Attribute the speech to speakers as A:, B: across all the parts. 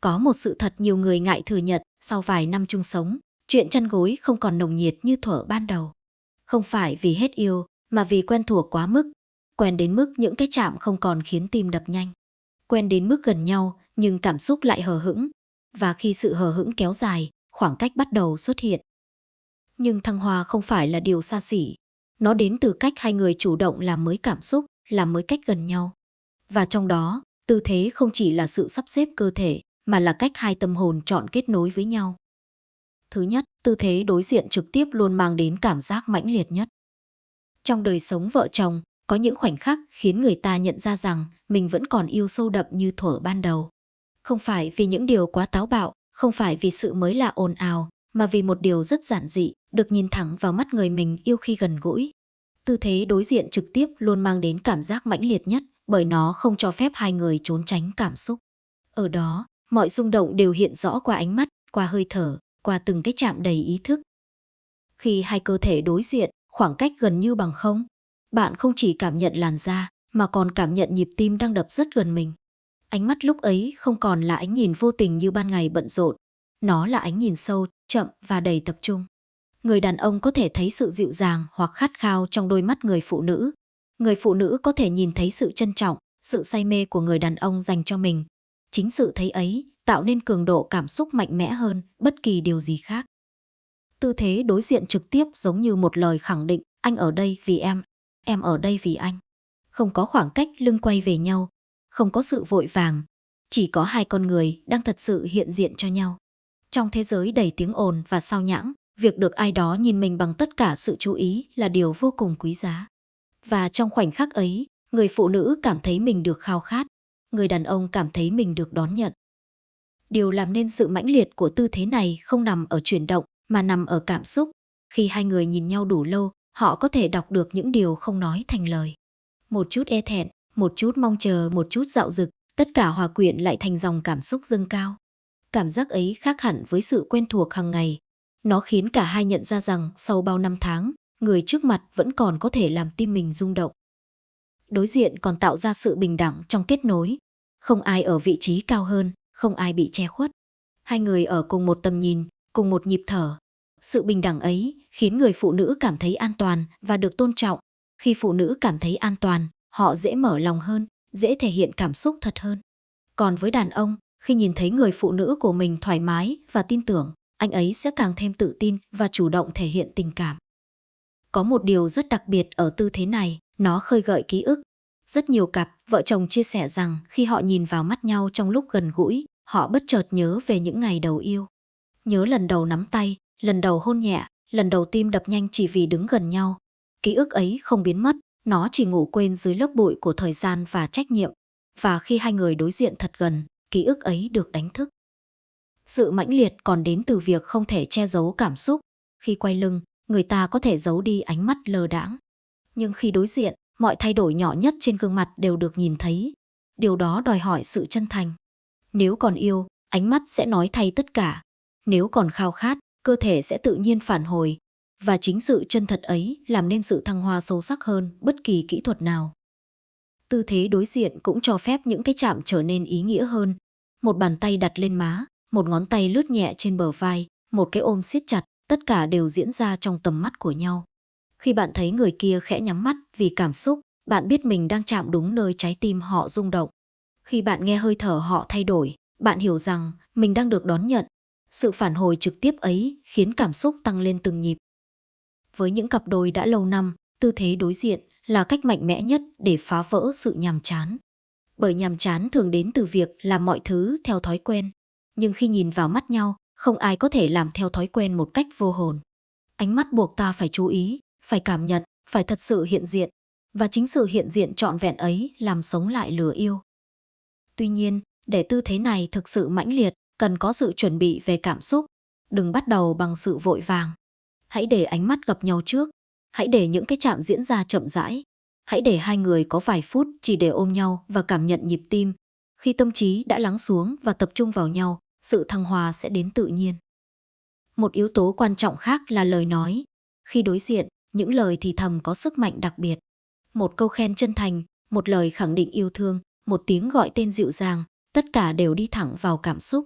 A: Có một sự thật nhiều người ngại thừa nhận, sau vài năm chung sống, chuyện chăn gối không còn nồng nhiệt như thuở ban đầu. Không phải vì hết yêu, mà vì quen thuộc quá mức. Quen đến mức những cái chạm không còn khiến tim đập nhanh. Quen đến mức gần nhau, nhưng cảm xúc lại hờ hững. Và khi sự hờ hững kéo dài, khoảng cách bắt đầu xuất hiện. Nhưng thăng hoa không phải là điều xa xỉ. Nó đến từ cách hai người chủ động làm mới cảm xúc, làm mới cách gần nhau. Và trong đó, tư thế không chỉ là sự sắp xếp cơ thể, mà là cách hai tâm hồn chọn kết nối với nhau. Thứ nhất, tư thế đối diện trực tiếp luôn mang đến cảm giác mãnh liệt nhất. Trong đời sống vợ chồng, có những khoảnh khắc khiến người ta nhận ra rằng mình vẫn còn yêu sâu đậm như thuở ban đầu. Không phải vì những điều quá táo bạo, không phải vì sự mới lạ ồn ào, mà vì một điều rất giản dị, được nhìn thẳng vào mắt người mình yêu khi gần gũi. Tư thế đối diện trực tiếp luôn mang đến cảm giác mãnh liệt nhất, bởi nó không cho phép hai người trốn tránh cảm xúc. Ở đó, mọi rung động đều hiện rõ qua ánh mắt, qua hơi thở, qua từng cái chạm đầy ý thức. Khi hai cơ thể đối diện, khoảng cách gần như bằng không, bạn không chỉ cảm nhận làn da, mà còn cảm nhận nhịp tim đang đập rất gần mình. Ánh mắt lúc ấy không còn là ánh nhìn vô tình như ban ngày bận rộn, nó là ánh nhìn sâu, chậm và đầy tập trung. Người đàn ông có thể thấy sự dịu dàng hoặc khát khao trong đôi mắt người phụ nữ. Người phụ nữ có thể nhìn thấy sự trân trọng, sự say mê của người đàn ông dành cho mình. Chính sự thấy ấy tạo nên cường độ cảm xúc mạnh mẽ hơn bất kỳ điều gì khác. Tư thế đối diện trực tiếp giống như một lời khẳng định, anh ở đây vì em ở đây vì anh. Không có khoảng cách lưng quay về nhau, không có sự vội vàng, chỉ có hai con người đang thật sự hiện diện cho nhau. Trong thế giới đầy tiếng ồn và sao nhãng, việc được ai đó nhìn mình bằng tất cả sự chú ý là điều vô cùng quý giá. Và trong khoảnh khắc ấy, người phụ nữ cảm thấy mình được khao khát, người đàn ông cảm thấy mình được đón nhận. Điều làm nên sự mãnh liệt của tư thế này không nằm ở chuyển động, mà nằm ở cảm xúc. Khi hai người nhìn nhau đủ lâu, họ có thể đọc được những điều không nói thành lời. Một chút e thẹn, một chút mong chờ, một chút dạo dực, tất cả hòa quyện lại thành dòng cảm xúc dâng cao. Cảm giác ấy khác hẳn với sự quen thuộc hàng ngày. Nó khiến cả hai nhận ra rằng sau bao năm tháng, người trước mặt vẫn còn có thể làm tim mình rung động. Đối diện còn tạo ra sự bình đẳng trong kết nối. Không ai ở vị trí cao hơn, không ai bị che khuất. Hai người ở cùng một tầm nhìn, cùng một nhịp thở. Sự bình đẳng ấy khiến người phụ nữ cảm thấy an toàn và được tôn trọng. Khi phụ nữ cảm thấy an toàn, họ dễ mở lòng hơn, dễ thể hiện cảm xúc thật hơn. Còn với đàn ông, khi nhìn thấy người phụ nữ của mình thoải mái và tin tưởng, anh ấy sẽ càng thêm tự tin và chủ động thể hiện tình cảm. Có một điều rất đặc biệt ở tư thế này, nó khơi gợi ký ức. Rất nhiều cặp vợ chồng chia sẻ rằng khi họ nhìn vào mắt nhau trong lúc gần gũi, họ bất chợt nhớ về những ngày đầu yêu. Nhớ lần đầu nắm tay, lần đầu hôn nhẹ, lần đầu tim đập nhanh chỉ vì đứng gần nhau. Ký ức ấy không biến mất, nó chỉ ngủ quên dưới lớp bụi của thời gian và trách nhiệm. Và khi hai người đối diện thật gần, ký ức ấy được đánh thức. Sự mãnh liệt còn đến từ việc không thể che giấu cảm xúc. Khi quay lưng, người ta có thể giấu đi ánh mắt lơ đãng. Nhưng khi đối diện, mọi thay đổi nhỏ nhất trên gương mặt đều được nhìn thấy. Điều đó đòi hỏi sự chân thành. Nếu còn yêu, ánh mắt sẽ nói thay tất cả. Nếu còn khao khát, cơ thể sẽ tự nhiên phản hồi. Và chính sự chân thật ấy làm nên sự thăng hoa sâu sắc hơn bất kỳ kỹ thuật nào. Tư thế đối diện cũng cho phép những cái chạm trở nên ý nghĩa hơn. Một bàn tay đặt lên má, một ngón tay lướt nhẹ trên bờ vai, một cái ôm siết chặt, tất cả đều diễn ra trong tầm mắt của nhau. Khi bạn thấy người kia khẽ nhắm mắt vì cảm xúc, bạn biết mình đang chạm đúng nơi trái tim họ rung động. Khi bạn nghe hơi thở họ thay đổi, bạn hiểu rằng mình đang được đón nhận. Sự phản hồi trực tiếp ấy khiến cảm xúc tăng lên từng nhịp. Với những cặp đôi đã lâu năm, tư thế đối diện là cách mạnh mẽ nhất để phá vỡ sự nhàm chán. Bởi nhàm chán thường đến từ việc làm mọi thứ theo thói quen. Nhưng khi nhìn vào mắt nhau, không ai có thể làm theo thói quen một cách vô hồn. Ánh mắt buộc ta phải chú ý, phải cảm nhận, phải thật sự hiện diện. Và chính sự hiện diện trọn vẹn ấy làm sống lại lửa yêu. Tuy nhiên, để tư thế này thực sự mãnh liệt, cần có sự chuẩn bị về cảm xúc. Đừng bắt đầu bằng sự vội vàng. Hãy để ánh mắt gặp nhau trước. Hãy để những cái chạm diễn ra chậm rãi. Hãy để hai người có vài phút chỉ để ôm nhau và cảm nhận nhịp tim. Khi tâm trí đã lắng xuống và tập trung vào nhau, sự thăng hoa sẽ đến tự nhiên. Một yếu tố quan trọng khác là lời nói. Khi đối diện, những lời thì thầm có sức mạnh đặc biệt. Một câu khen chân thành, một lời khẳng định yêu thương, một tiếng gọi tên dịu dàng, tất cả đều đi thẳng vào cảm xúc.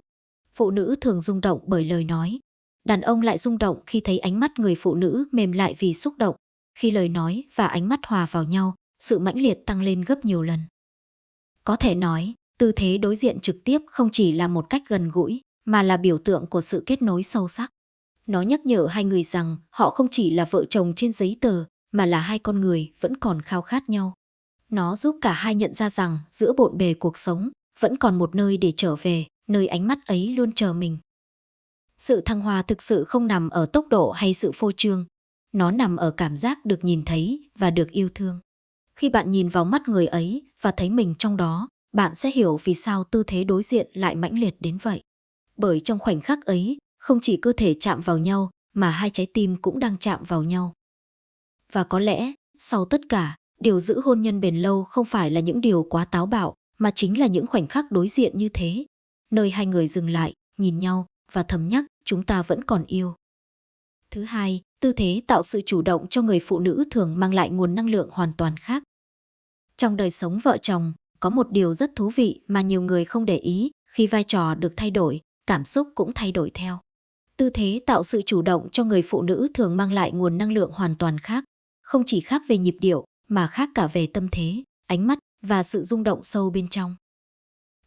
A: Phụ nữ thường rung động bởi lời nói. Đàn ông lại rung động khi thấy ánh mắt người phụ nữ mềm lại vì xúc động. Khi lời nói và ánh mắt hòa vào nhau, sự mãnh liệt tăng lên gấp nhiều lần. Có thể nói, tư thế đối diện trực tiếp không chỉ là một cách gần gũi, mà là biểu tượng của sự kết nối sâu sắc. Nó nhắc nhở hai người rằng họ không chỉ là vợ chồng trên giấy tờ, mà là hai con người vẫn còn khao khát nhau. Nó giúp cả hai nhận ra rằng giữa bộn bề cuộc sống, vẫn còn một nơi để trở về, nơi ánh mắt ấy luôn chờ mình. Sự thăng hoa thực sự không nằm ở tốc độ hay sự phô trương. Nó nằm ở cảm giác được nhìn thấy và được yêu thương. Khi bạn nhìn vào mắt người ấy và thấy mình trong đó, bạn sẽ hiểu vì sao tư thế đối diện lại mãnh liệt đến vậy. Bởi trong khoảnh khắc ấy, không chỉ cơ thể chạm vào nhau, mà hai trái tim cũng đang chạm vào nhau. Và có lẽ, sau tất cả, điều giữ hôn nhân bền lâu không phải là những điều quá táo bạo, mà chính là những khoảnh khắc đối diện như thế. Nơi hai người dừng lại, nhìn nhau và thầm nhắc chúng ta vẫn còn yêu. Thứ hai, tư thế tạo sự chủ động cho người phụ nữ thường mang lại nguồn năng lượng hoàn toàn khác. Trong đời sống vợ chồng, có một điều rất thú vị mà nhiều người không để ý, khi vai trò được thay đổi, cảm xúc cũng thay đổi theo. Tư thế tạo sự chủ động cho người phụ nữ thường mang lại nguồn năng lượng hoàn toàn khác, không chỉ khác về nhịp điệu, mà khác cả về tâm thế, ánh mắt và sự rung động sâu bên trong.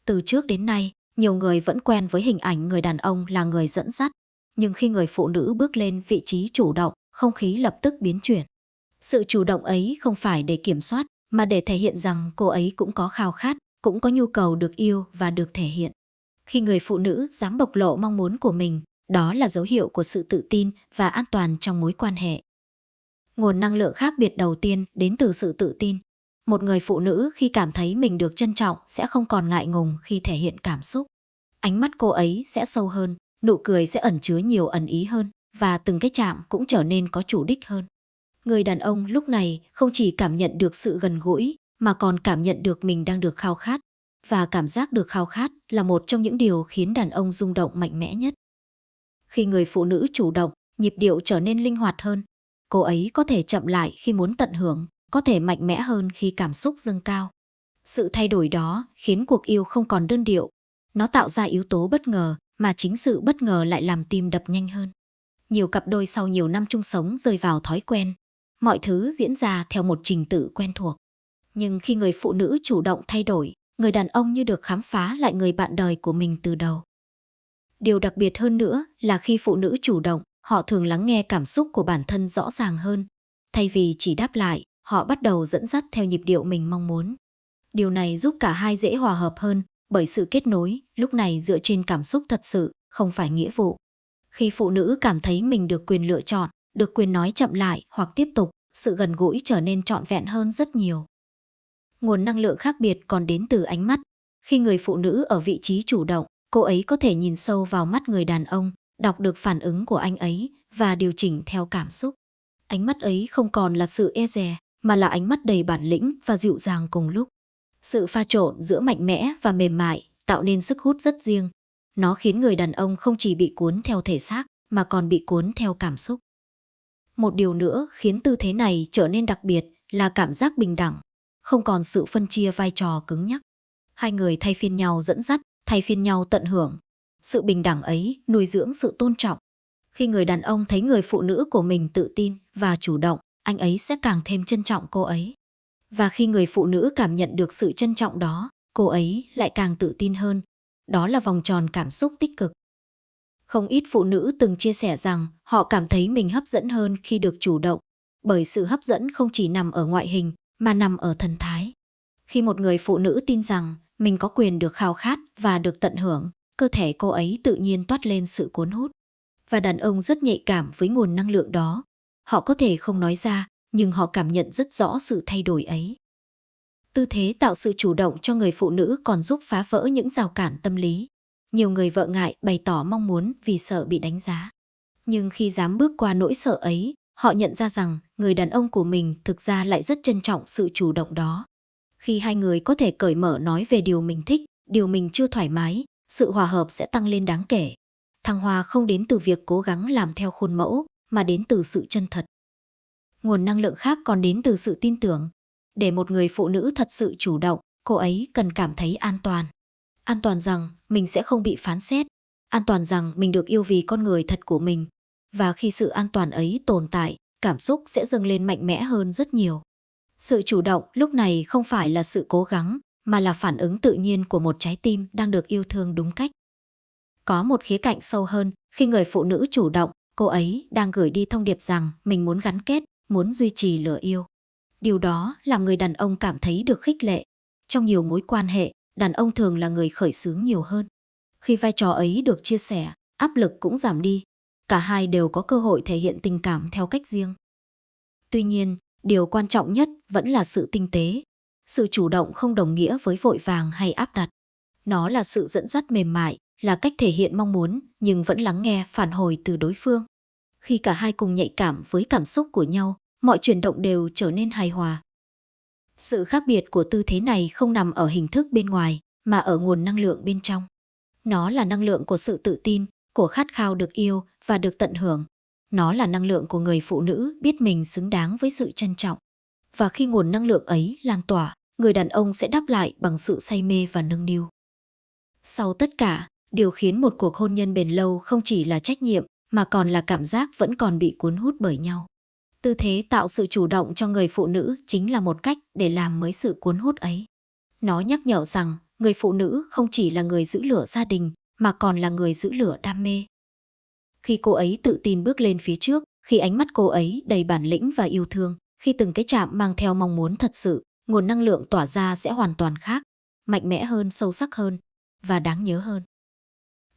A: Từ trước đến nay, nhiều người vẫn quen với hình ảnh người đàn ông là người dẫn dắt, nhưng khi người phụ nữ bước lên vị trí chủ động, không khí lập tức biến chuyển. Sự chủ động ấy không phải để kiểm soát, mà để thể hiện rằng cô ấy cũng có khao khát, cũng có nhu cầu được yêu và được thể hiện. Khi người phụ nữ dám bộc lộ mong muốn của mình, đó là dấu hiệu của sự tự tin và an toàn trong mối quan hệ. Nguồn năng lượng khác biệt đầu tiên đến từ sự tự tin. Một người phụ nữ khi cảm thấy mình được trân trọng sẽ không còn ngại ngùng khi thể hiện cảm xúc. Ánh mắt cô ấy sẽ sâu hơn, nụ cười sẽ ẩn chứa nhiều ẩn ý hơn, và từng cái chạm cũng trở nên có chủ đích hơn. Người đàn ông lúc này không chỉ cảm nhận được sự gần gũi, mà còn cảm nhận được mình đang được khao khát. Và cảm giác được khao khát là một trong những điều khiến đàn ông rung động mạnh mẽ nhất. Khi người phụ nữ chủ động, nhịp điệu trở nên linh hoạt hơn. Cô ấy có thể chậm lại khi muốn tận hưởng, có thể mạnh mẽ hơn khi cảm xúc dâng cao. Sự thay đổi đó khiến cuộc yêu không còn đơn điệu. Nó tạo ra yếu tố bất ngờ, mà chính sự bất ngờ lại làm tim đập nhanh hơn. Nhiều cặp đôi sau nhiều năm chung sống rơi vào thói quen. Mọi thứ diễn ra theo một trình tự quen thuộc. Nhưng khi người phụ nữ chủ động thay đổi, người đàn ông như được khám phá lại người bạn đời của mình từ đầu. Điều đặc biệt hơn nữa là khi phụ nữ chủ động, họ thường lắng nghe cảm xúc của bản thân rõ ràng hơn. Thay vì chỉ đáp lại, họ bắt đầu dẫn dắt theo nhịp điệu mình mong muốn. Điều này giúp cả hai dễ hòa hợp hơn, bởi sự kết nối lúc này dựa trên cảm xúc thật sự, không phải nghĩa vụ. Khi phụ nữ cảm thấy mình được quyền lựa chọn, được quyền nói chậm lại hoặc tiếp tục, sự gần gũi trở nên trọn vẹn hơn rất nhiều. Nguồn năng lượng khác biệt còn đến từ ánh mắt. Khi người phụ nữ ở vị trí chủ động, cô ấy có thể nhìn sâu vào mắt người đàn ông, đọc được phản ứng của anh ấy và điều chỉnh theo cảm xúc. Ánh mắt ấy không còn là sự e dè, mà là ánh mắt đầy bản lĩnh và dịu dàng cùng lúc. Sự pha trộn giữa mạnh mẽ và mềm mại tạo nên sức hút rất riêng. Nó khiến người đàn ông không chỉ bị cuốn theo thể xác, mà còn bị cuốn theo cảm xúc. Một điều nữa khiến tư thế này trở nên đặc biệt là cảm giác bình đẳng. Không còn sự phân chia vai trò cứng nhắc. Hai người thay phiên nhau dẫn dắt, thay phiên nhau tận hưởng. Sự bình đẳng ấy nuôi dưỡng sự tôn trọng. Khi người đàn ông thấy người phụ nữ của mình tự tin và chủ động, anh ấy sẽ càng thêm trân trọng cô ấy. Và khi người phụ nữ cảm nhận được sự trân trọng đó, cô ấy lại càng tự tin hơn. Đó là vòng tròn cảm xúc tích cực. Không ít phụ nữ từng chia sẻ rằng họ cảm thấy mình hấp dẫn hơn khi được chủ động, bởi sự hấp dẫn không chỉ nằm ở ngoại hình, mà nằm ở thần thái. Khi một người phụ nữ tin rằng mình có quyền được khao khát và được tận hưởng, cơ thể cô ấy tự nhiên toát lên sự cuốn hút. Và đàn ông rất nhạy cảm với nguồn năng lượng đó. Họ có thể không nói ra, nhưng họ cảm nhận rất rõ sự thay đổi ấy. Tư thế tạo sự chủ động cho người phụ nữ còn giúp phá vỡ những rào cản tâm lý. Nhiều người vợ ngại bày tỏ mong muốn vì sợ bị đánh giá. Nhưng khi dám bước qua nỗi sợ ấy, họ nhận ra rằng người đàn ông của mình thực ra lại rất trân trọng sự chủ động đó. Khi hai người có thể cởi mở nói về điều mình thích, điều mình chưa thoải mái, sự hòa hợp sẽ tăng lên đáng kể. Thăng hoa không đến từ việc cố gắng làm theo khuôn mẫu, mà đến từ sự chân thật. Nguồn năng lượng khác còn đến từ sự tin tưởng. Để một người phụ nữ thật sự chủ động, cô ấy cần cảm thấy an toàn. An toàn rằng mình sẽ không bị phán xét. an toàn rằng mình được yêu vì con người thật của mình. Và khi sự an toàn ấy tồn tại, cảm xúc sẽ dâng lên mạnh mẽ hơn rất nhiều. Sự chủ động lúc này không phải là sự cố gắng, mà là phản ứng tự nhiên của một trái tim đang được yêu thương đúng cách. Có một khía cạnh sâu hơn, khi người phụ nữ chủ động, cô ấy đang gửi đi thông điệp rằng mình muốn gắn kết, muốn duy trì lửa yêu. Điều đó làm người đàn ông cảm thấy được khích lệ. Trong nhiều mối quan hệ, đàn ông thường là người khởi xướng nhiều hơn. Khi vai trò ấy được chia sẻ, áp lực cũng giảm đi. Cả hai đều có cơ hội thể hiện tình cảm theo cách riêng. Tuy nhiên, điều quan trọng nhất vẫn là sự tinh tế. Sự chủ động không đồng nghĩa với vội vàng hay áp đặt. Nó là sự dẫn dắt mềm mại, là cách thể hiện mong muốn nhưng vẫn lắng nghe phản hồi từ đối phương. Khi cả hai cùng nhạy cảm với cảm xúc của nhau, mọi chuyển động đều trở nên hài hòa. Sự khác biệt của tư thế này không nằm ở hình thức bên ngoài, mà ở nguồn năng lượng bên trong. Nó là năng lượng của sự tự tin, của khát khao được yêu và được tận hưởng. Nó là năng lượng của người phụ nữ biết mình xứng đáng với sự trân trọng. Và khi nguồn năng lượng ấy lan tỏa, người đàn ông sẽ đáp lại bằng sự say mê và nâng niu. Sau tất cả, điều khiến một cuộc hôn nhân bền lâu không chỉ là trách nhiệm, mà còn là cảm giác vẫn còn bị cuốn hút bởi nhau. Tư thế tạo sự chủ động cho người phụ nữ chính là một cách để làm mới sự cuốn hút ấy. Nó nhắc nhở rằng người phụ nữ không chỉ là người giữ lửa gia đình, mà còn là người giữ lửa đam mê. Khi cô ấy tự tin bước lên phía trước, khi ánh mắt cô ấy đầy bản lĩnh và yêu thương, khi từng cái chạm mang theo mong muốn thật sự, nguồn năng lượng tỏa ra sẽ hoàn toàn khác, mạnh mẽ hơn, sâu sắc hơn và đáng nhớ hơn.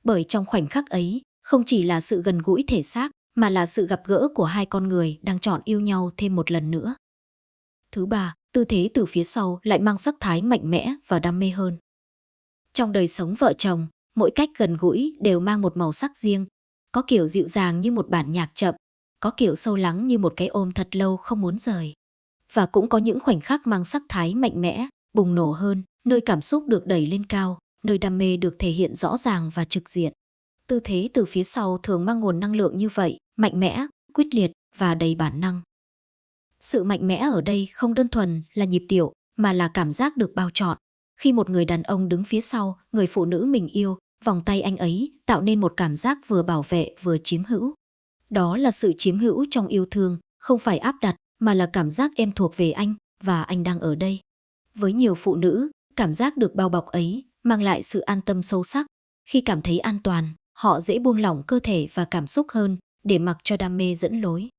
A: Bởi trong khoảnh khắc ấy, không chỉ là sự gần gũi thể xác, mà là sự gặp gỡ của hai con người đang chọn yêu nhau thêm một lần nữa. Thứ ba, tư thế từ phía sau lại mang sắc thái mạnh mẽ và đam mê hơn. Trong đời sống vợ chồng, mỗi cách gần gũi đều mang một màu sắc riêng, có kiểu dịu dàng như một bản nhạc chậm, có kiểu sâu lắng như một cái ôm thật lâu không muốn rời. Và cũng có những khoảnh khắc mang sắc thái mạnh mẽ, bùng nổ hơn, nơi cảm xúc được đẩy lên cao, nơi đam mê được thể hiện rõ ràng và trực diện. Tư thế từ phía sau thường mang nguồn năng lượng như vậy, mạnh mẽ, quyết liệt và đầy bản năng. Sự mạnh mẽ ở đây không đơn thuần là nhịp điệu, mà là cảm giác được bao trọn. Khi một người đàn ông đứng phía sau, người phụ nữ mình yêu, vòng tay anh ấy tạo nên một cảm giác vừa bảo vệ vừa chiếm hữu. Đó là sự chiếm hữu trong yêu thương, không phải áp đặt, mà là cảm giác em thuộc về anh và anh đang ở đây. Với nhiều phụ nữ, cảm giác được bao bọc ấy mang lại sự an tâm sâu sắc. Khi cảm thấy an toàn, họ dễ buông lỏng cơ thể và cảm xúc hơn để mặc cho đam mê dẫn lối.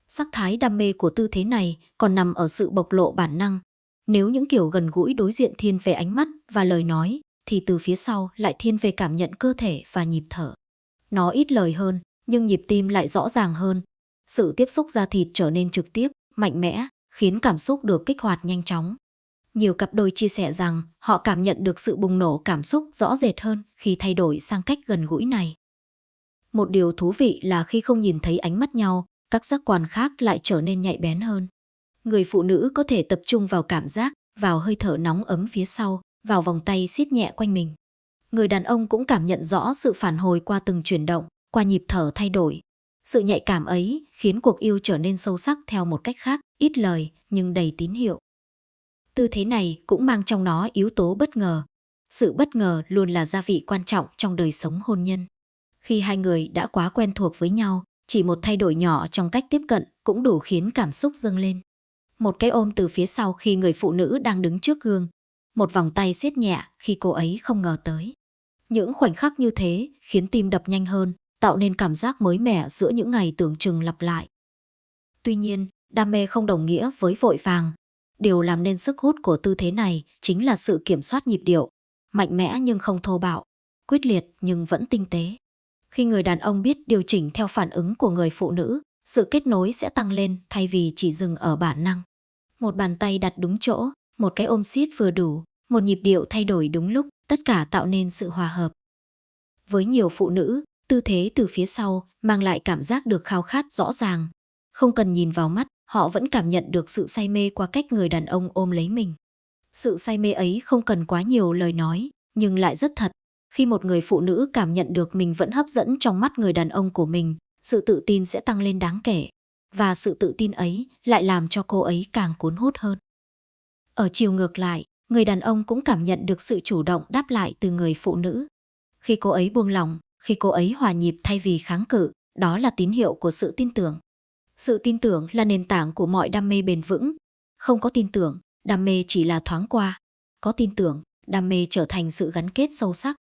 A: Sắc thái đam mê của tư thế này còn nằm ở sự bộc lộ bản năng. Nếu những kiểu gần gũi đối diện thiên về ánh mắt và lời nói, thì từ phía sau lại thiên về cảm nhận cơ thể và nhịp thở. Nó ít lời hơn, nhưng nhịp tim lại rõ ràng hơn. Sự tiếp xúc da thịt trở nên trực tiếp, mạnh mẽ, khiến cảm xúc được kích hoạt nhanh chóng. Nhiều cặp đôi chia sẻ rằng họ cảm nhận được sự bùng nổ cảm xúc rõ rệt hơn khi thay đổi sang cách gần gũi này. Một điều thú vị là khi không nhìn thấy ánh mắt nhau, các giác quan khác lại trở nên nhạy bén hơn. Người phụ nữ có thể tập trung vào cảm giác, vào hơi thở nóng ấm phía sau, vào vòng tay siết nhẹ quanh mình. Người đàn ông cũng cảm nhận rõ sự phản hồi qua từng chuyển động, qua nhịp thở thay đổi. Sự nhạy cảm ấy khiến cuộc yêu trở nên sâu sắc theo một cách khác, ít lời nhưng đầy tín hiệu. Tư thế này cũng mang trong nó yếu tố bất ngờ. Sự bất ngờ luôn là gia vị quan trọng trong đời sống hôn nhân. Khi hai người đã quá quen thuộc với nhau, chỉ một thay đổi nhỏ trong cách tiếp cận cũng đủ khiến cảm xúc dâng lên. Một cái ôm từ phía sau khi người phụ nữ đang đứng trước gương, một vòng tay siết nhẹ khi cô ấy không ngờ tới. Những khoảnh khắc như thế khiến tim đập nhanh hơn, tạo nên cảm giác mới mẻ giữa những ngày tưởng chừng lặp lại. Tuy nhiên, đam mê không đồng nghĩa với vội vàng. Điều làm nên sức hút của tư thế này chính là sự kiểm soát nhịp điệu, mạnh mẽ nhưng không thô bạo, quyết liệt nhưng vẫn tinh tế. Khi người đàn ông biết điều chỉnh theo phản ứng của người phụ nữ, sự kết nối sẽ tăng lên thay vì chỉ dừng ở bản năng. Một bàn tay đặt đúng chỗ, một cái ôm siết vừa đủ, một nhịp điệu thay đổi đúng lúc, tất cả tạo nên sự hòa hợp. Với nhiều phụ nữ, tư thế từ phía sau mang lại cảm giác được khao khát rõ ràng. Không cần nhìn vào mắt, họ vẫn cảm nhận được sự say mê qua cách người đàn ông ôm lấy mình. Sự say mê ấy không cần quá nhiều lời nói, nhưng lại rất thật. Khi một người phụ nữ cảm nhận được mình vẫn hấp dẫn trong mắt người đàn ông của mình, sự tự tin sẽ tăng lên đáng kể. Và sự tự tin ấy lại làm cho cô ấy càng cuốn hút hơn. Ở chiều ngược lại, người đàn ông cũng cảm nhận được sự chủ động đáp lại từ người phụ nữ. Khi cô ấy buông lỏng, Khi cô ấy hòa nhịp thay vì kháng cự, đó là tín hiệu của sự tin tưởng. Sự tin tưởng là nền tảng của mọi đam mê bền vững. Không có tin tưởng, đam mê chỉ là thoáng qua. Có tin tưởng, đam mê trở thành sự gắn kết sâu sắc.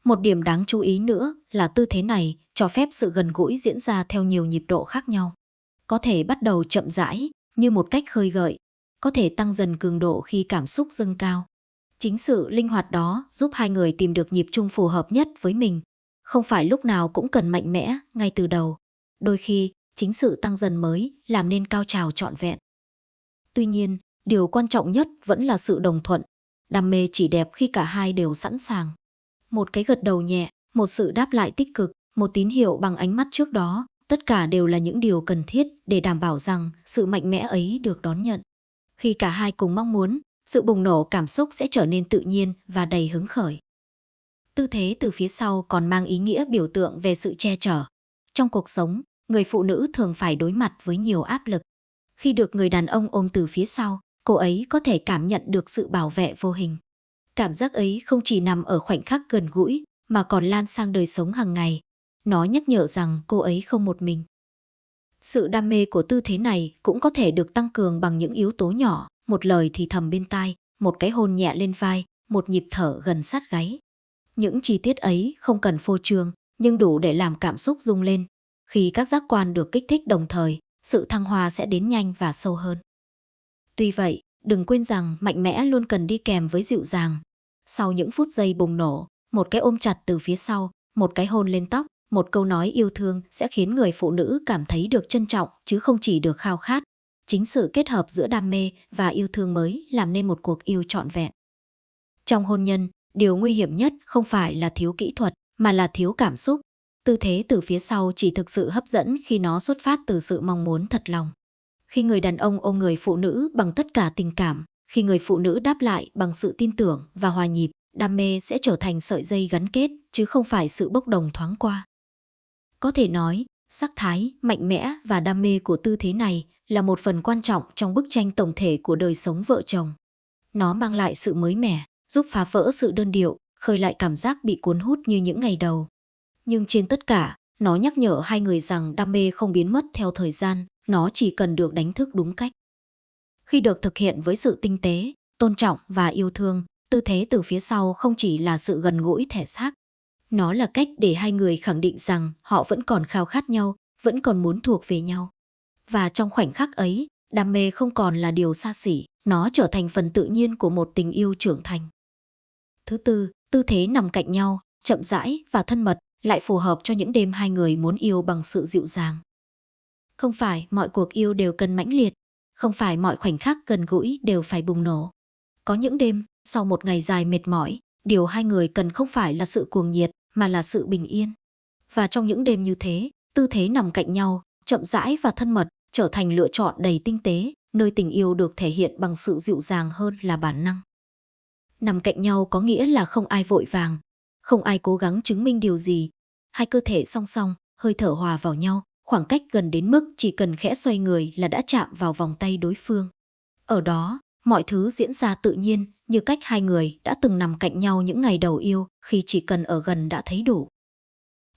A: Một điểm đáng chú ý nữa là tư thế này cho phép sự gần gũi diễn ra theo nhiều nhịp độ khác nhau. Có thể bắt đầu chậm rãi, như một cách khơi gợi, có thể tăng dần cường độ khi cảm xúc dâng cao. Chính sự linh hoạt đó giúp hai người tìm được nhịp chung phù hợp nhất với mình. Không phải lúc nào cũng cần mạnh mẽ ngay từ đầu. Đôi khi, chính sự tăng dần mới làm nên cao trào trọn vẹn. Tuy nhiên, điều quan trọng nhất vẫn là sự đồng thuận. Đam mê chỉ đẹp khi cả hai đều sẵn sàng. Một cái gật đầu nhẹ, một sự đáp lại tích cực, một tín hiệu bằng ánh mắt trước đó, tất cả đều là những điều cần thiết để đảm bảo rằng sự mạnh mẽ ấy được đón nhận. Khi cả hai cùng mong muốn, sự bùng nổ cảm xúc sẽ trở nên tự nhiên và đầy hứng khởi. Tư thế từ phía sau còn mang ý nghĩa biểu tượng về sự che chở. Trong cuộc sống, người phụ nữ thường phải đối mặt với nhiều áp lực. Khi được người đàn ông ôm từ phía sau, cô ấy có thể cảm nhận được sự bảo vệ vô hình. Cảm giác ấy không chỉ nằm ở khoảnh khắc gần gũi, mà còn lan sang đời sống hàng ngày. Nó nhắc nhở rằng cô ấy không một mình. Sự đam mê của tư thế này cũng có thể được tăng cường bằng những yếu tố nhỏ, một lời thì thầm bên tai, một cái hôn nhẹ lên vai, một nhịp thở gần sát gáy. Những chi tiết ấy không cần phô trương, nhưng đủ để làm cảm xúc rung lên. Khi các giác quan được kích thích đồng thời, sự thăng hoa sẽ đến nhanh và sâu hơn. Tuy vậy, đừng quên rằng mạnh mẽ luôn cần đi kèm với dịu dàng. Sau những phút giây bùng nổ, một cái ôm chặt từ phía sau, một cái hôn lên tóc, một câu nói yêu thương sẽ khiến người phụ nữ cảm thấy được trân trọng chứ không chỉ được khao khát. Chính sự kết hợp giữa đam mê và yêu thương mới làm nên một cuộc yêu trọn vẹn. Trong hôn nhân, điều nguy hiểm nhất không phải là thiếu kỹ thuật, mà là thiếu cảm xúc. Tư thế từ phía sau chỉ thực sự hấp dẫn khi nó xuất phát từ sự mong muốn thật lòng. Khi người đàn ông ôm người phụ nữ bằng tất cả tình cảm, khi người phụ nữ đáp lại bằng sự tin tưởng và hòa nhịp, đam mê sẽ trở thành sợi dây gắn kết, chứ không phải sự bốc đồng thoáng qua. Có thể nói, sắc thái, mạnh mẽ và đam mê của tư thế này là một phần quan trọng trong bức tranh tổng thể của đời sống vợ chồng. Nó mang lại sự mới mẻ, giúp phá vỡ sự đơn điệu, khơi lại cảm giác bị cuốn hút như những ngày đầu. Nhưng trên tất cả, nó nhắc nhở hai người rằng đam mê không biến mất theo thời gian, nó chỉ cần được đánh thức đúng cách. Khi được thực hiện với sự tinh tế, tôn trọng và yêu thương, tư thế từ phía sau không chỉ là sự gần gũi thể xác. Nó là cách để hai người khẳng định rằng họ vẫn còn khao khát nhau, vẫn còn muốn thuộc về nhau. Và trong khoảnh khắc ấy, đam mê không còn là điều xa xỉ, nó trở thành phần tự nhiên của một tình yêu trưởng thành. Thứ tư, tư thế nằm cạnh nhau, chậm rãi và thân mật, lại phù hợp cho những đêm hai người muốn yêu bằng sự dịu dàng. Không phải mọi cuộc yêu đều cần mãnh liệt, không phải mọi khoảnh khắc gần gũi đều phải bùng nổ. Có những đêm, sau một ngày dài mệt mỏi, điều hai người cần không phải là sự cuồng nhiệt, mà là sự bình yên. Và trong những đêm như thế, tư thế nằm cạnh nhau, chậm rãi và thân mật, trở thành lựa chọn đầy tinh tế, nơi tình yêu được thể hiện bằng sự dịu dàng hơn là bản năng. Nằm cạnh nhau có nghĩa là không ai vội vàng, không ai cố gắng chứng minh điều gì. Hai cơ thể song song, hơi thở hòa vào nhau, khoảng cách gần đến mức chỉ cần khẽ xoay người là đã chạm vào vòng tay đối phương. Ở đó, mọi thứ diễn ra tự nhiên, như cách hai người đã từng nằm cạnh nhau những ngày đầu yêu, khi chỉ cần ở gần đã thấy đủ.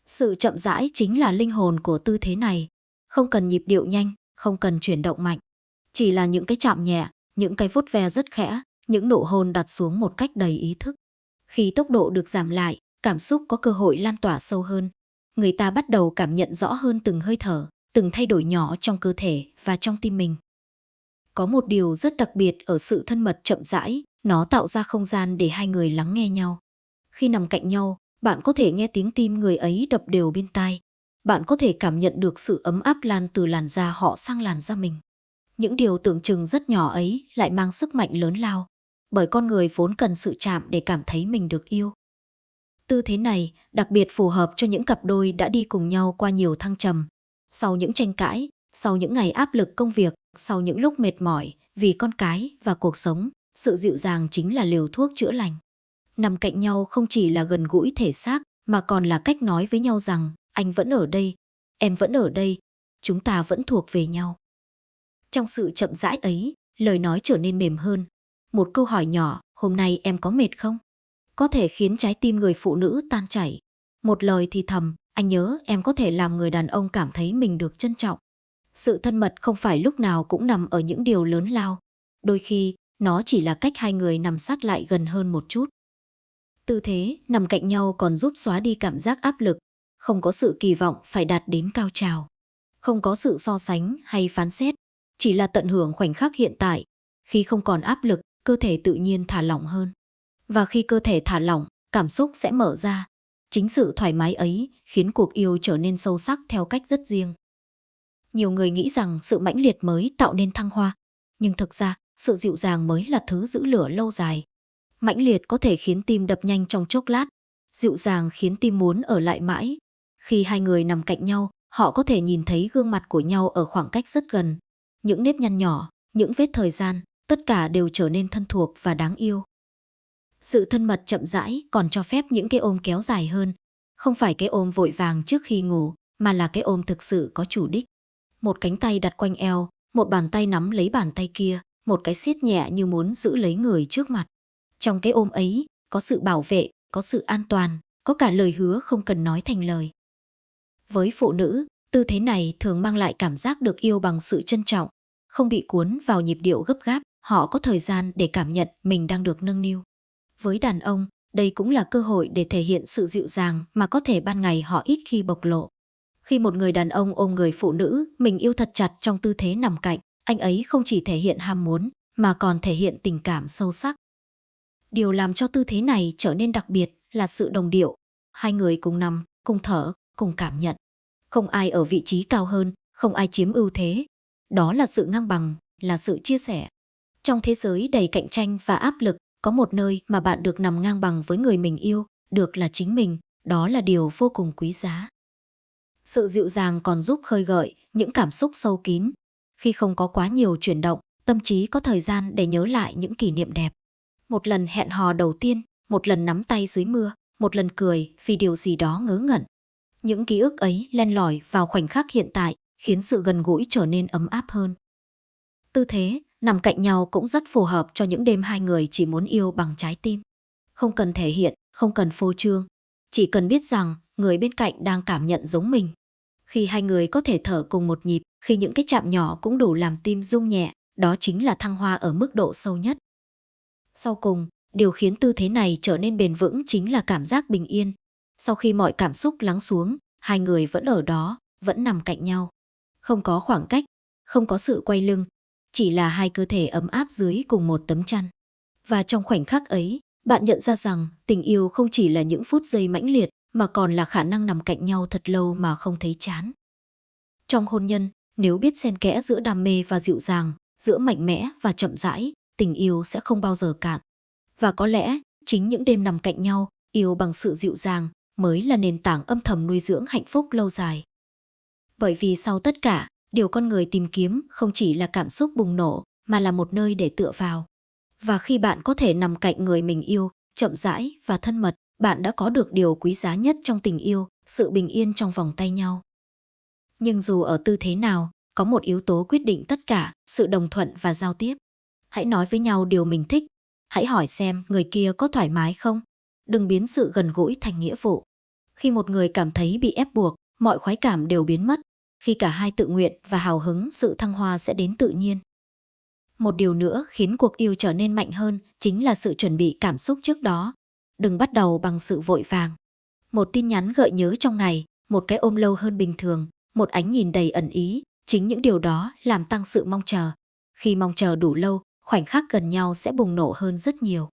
A: Sự chậm rãi chính là linh hồn của tư thế này, không cần nhịp điệu nhanh, không cần chuyển động mạnh. Chỉ là những cái chạm nhẹ, những cái vuốt ve rất khẽ, những nụ hôn đặt xuống một cách đầy ý thức. Khi tốc độ được giảm lại, cảm xúc có cơ hội lan tỏa sâu hơn. Người ta bắt đầu cảm nhận rõ hơn từng hơi thở, từng thay đổi nhỏ trong cơ thể và trong tim mình. Có một điều rất đặc biệt ở sự thân mật chậm rãi, nó tạo ra không gian để hai người lắng nghe nhau. Khi nằm cạnh nhau, bạn có thể nghe tiếng tim người ấy đập đều bên tai. Bạn có thể cảm nhận được sự ấm áp lan từ làn da họ sang làn da mình. Những điều tưởng chừng rất nhỏ ấy lại mang sức mạnh lớn lao, bởi con người vốn cần sự chạm để cảm thấy mình được yêu. Tư thế này đặc biệt phù hợp cho những cặp đôi đã đi cùng nhau qua nhiều thăng trầm. Sau những tranh cãi, sau những ngày áp lực công việc, sau những lúc mệt mỏi vì con cái và cuộc sống, sự dịu dàng chính là liều thuốc chữa lành. Nằm cạnh nhau không chỉ là gần gũi thể xác, mà còn là cách nói với nhau rằng anh vẫn ở đây, em vẫn ở đây, chúng ta vẫn thuộc về nhau. Trong sự chậm rãi ấy, lời nói trở nên mềm hơn. Một câu hỏi nhỏ, hôm nay em có mệt không? Có thể khiến trái tim người phụ nữ tan chảy. Một lời thì thầm, anh nhớ em có thể làm người đàn ông cảm thấy mình được trân trọng. Sự thân mật không phải lúc nào cũng nằm ở những điều lớn lao. Đôi khi, nó chỉ là cách hai người nằm sát lại gần hơn một chút. Tư thế nằm cạnh nhau còn giúp xóa đi cảm giác áp lực, không có sự kỳ vọng phải đạt đến cao trào. Không có sự so sánh hay phán xét, chỉ là tận hưởng khoảnh khắc hiện tại. Khi không còn áp lực, cơ thể tự nhiên thả lỏng hơn. Và khi cơ thể thả lỏng, cảm xúc sẽ mở ra. Chính sự thoải mái ấy khiến cuộc yêu trở nên sâu sắc theo cách rất riêng. Nhiều người nghĩ rằng sự mãnh liệt mới tạo nên thăng hoa, nhưng thực ra sự dịu dàng mới là thứ giữ lửa lâu dài. Mãnh liệt có thể khiến tim đập nhanh trong chốc lát, dịu dàng khiến tim muốn ở lại mãi. Khi hai người nằm cạnh nhau, họ có thể nhìn thấy gương mặt của nhau ở khoảng cách rất gần. Những nếp nhăn nhỏ, những vết thời gian, tất cả đều trở nên thân thuộc và đáng yêu. Sự thân mật chậm rãi còn cho phép những cái ôm kéo dài hơn. Không phải cái ôm vội vàng trước khi ngủ, mà là cái ôm thực sự có chủ đích. Một cánh tay đặt quanh eo, một bàn tay nắm lấy bàn tay kia, một cái siết nhẹ như muốn giữ lấy người trước mặt. Trong cái ôm ấy, có sự bảo vệ, có sự an toàn, có cả lời hứa không cần nói thành lời. Với phụ nữ, tư thế này thường mang lại cảm giác được yêu bằng sự trân trọng, không bị cuốn vào nhịp điệu gấp gáp, họ có thời gian để cảm nhận mình đang được nâng niu. Với đàn ông, đây cũng là cơ hội để thể hiện sự dịu dàng mà có thể ban ngày họ ít khi bộc lộ. Khi một người đàn ông ôm người phụ nữ mình yêu thật chặt trong tư thế nằm cạnh, anh ấy không chỉ thể hiện ham muốn, mà còn thể hiện tình cảm sâu sắc. Điều làm cho tư thế này trở nên đặc biệt là sự đồng điệu. Hai người cùng nằm, cùng thở, cùng cảm nhận. Không ai ở vị trí cao hơn, không ai chiếm ưu thế. Đó là sự ngang bằng, là sự chia sẻ. Trong thế giới đầy cạnh tranh và áp lực, có một nơi mà bạn được nằm ngang bằng với người mình yêu, được là chính mình, đó là điều vô cùng quý giá. Sự dịu dàng còn giúp khơi gợi những cảm xúc sâu kín. Khi không có quá nhiều chuyển động, tâm trí có thời gian để nhớ lại những kỷ niệm đẹp. Một lần hẹn hò đầu tiên, một lần nắm tay dưới mưa, một lần cười vì điều gì đó ngớ ngẩn. Những ký ức ấy len lỏi vào khoảnh khắc hiện tại, khiến sự gần gũi trở nên ấm áp hơn. Tư thế nằm cạnh nhau cũng rất phù hợp cho những đêm hai người chỉ muốn yêu bằng trái tim. Không cần thể hiện, không cần phô trương, chỉ cần biết rằng người bên cạnh đang cảm nhận giống mình. Khi hai người có thể thở cùng một nhịp, khi những cái chạm nhỏ cũng đủ làm tim rung nhẹ, đó chính là thăng hoa ở mức độ sâu nhất. Sau cùng, điều khiến tư thế này trở nên bền vững chính là cảm giác bình yên. Sau khi mọi cảm xúc lắng xuống, hai người vẫn ở đó, vẫn nằm cạnh nhau. Không có khoảng cách, không có sự quay lưng, chỉ là hai cơ thể ấm áp dưới cùng một tấm chăn. Và trong khoảnh khắc ấy, bạn nhận ra rằng tình yêu không chỉ là những phút giây mãnh liệt, mà còn là khả năng nằm cạnh nhau thật lâu mà không thấy chán. Trong hôn nhân, nếu biết xen kẽ giữa đam mê và dịu dàng, giữa mạnh mẽ và chậm rãi, tình yêu sẽ không bao giờ cạn. Và có lẽ, chính những đêm nằm cạnh nhau, yêu bằng sự dịu dàng, mới là nền tảng âm thầm nuôi dưỡng hạnh phúc lâu dài. Bởi vì sau tất cả, điều con người tìm kiếm không chỉ là cảm xúc bùng nổ, mà là một nơi để tựa vào. Và khi bạn có thể nằm cạnh người mình yêu, chậm rãi và thân mật, bạn đã có được điều quý giá nhất trong tình yêu, sự bình yên trong vòng tay nhau. Nhưng dù ở tư thế nào, có một yếu tố quyết định tất cả, sự đồng thuận và giao tiếp. Hãy nói với nhau điều mình thích. Hãy hỏi xem người kia có thoải mái không. Đừng biến sự gần gũi thành nghĩa vụ. Khi một người cảm thấy bị ép buộc, mọi khoái cảm đều biến mất. Khi cả hai tự nguyện và hào hứng, sự thăng hoa sẽ đến tự nhiên. Một điều nữa khiến cuộc yêu trở nên mạnh hơn chính là sự chuẩn bị cảm xúc trước đó. Đừng bắt đầu bằng sự vội vàng. Một tin nhắn gợi nhớ trong ngày, một cái ôm lâu hơn bình thường, một ánh nhìn đầy ẩn ý, chính những điều đó làm tăng sự mong chờ. Khi mong chờ đủ lâu, khoảnh khắc gần nhau sẽ bùng nổ hơn rất nhiều.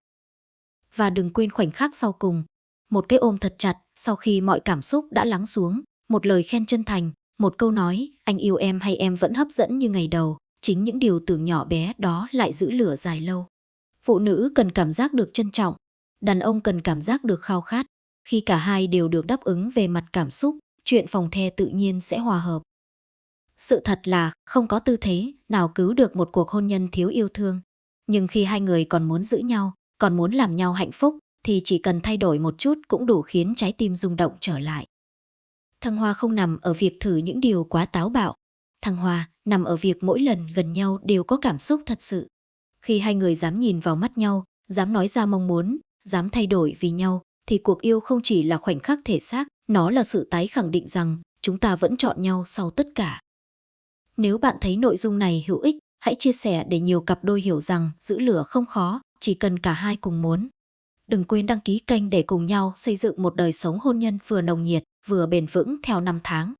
A: Và đừng quên khoảnh khắc sau cùng, một cái ôm thật chặt sau khi mọi cảm xúc đã lắng xuống, một lời khen chân thành, một câu nói anh yêu em hay em vẫn hấp dẫn như ngày đầu, chính những điều tưởng nhỏ bé đó lại giữ lửa dài lâu. Phụ nữ cần cảm giác được trân trọng, đàn ông cần cảm giác được khao khát. Khi cả hai đều được đáp ứng về mặt cảm xúc, chuyện phòng the tự nhiên sẽ hòa hợp. Sự thật là không có tư thế nào cứu được một cuộc hôn nhân thiếu yêu thương. Nhưng khi hai người còn muốn giữ nhau, còn muốn làm nhau hạnh phúc, thì chỉ cần thay đổi một chút cũng đủ khiến trái tim rung động trở lại. Thăng hoa không nằm ở việc thử những điều quá táo bạo. Thăng hoa nằm ở việc mỗi lần gần nhau đều có cảm xúc thật sự. Khi hai người dám nhìn vào mắt nhau, dám nói ra mong muốn, dám thay đổi vì nhau, thì cuộc yêu không chỉ là khoảnh khắc thể xác Nó là sự tái khẳng định rằng chúng ta vẫn chọn nhau sau tất cả. Nếu bạn thấy nội dung này hữu ích, hãy chia sẻ để nhiều cặp đôi hiểu rằng giữ lửa không khó, chỉ cần cả hai cùng muốn. Đừng quên đăng ký kênh để cùng nhau xây dựng một đời sống hôn nhân vừa nồng nhiệt, vừa bền vững theo năm tháng.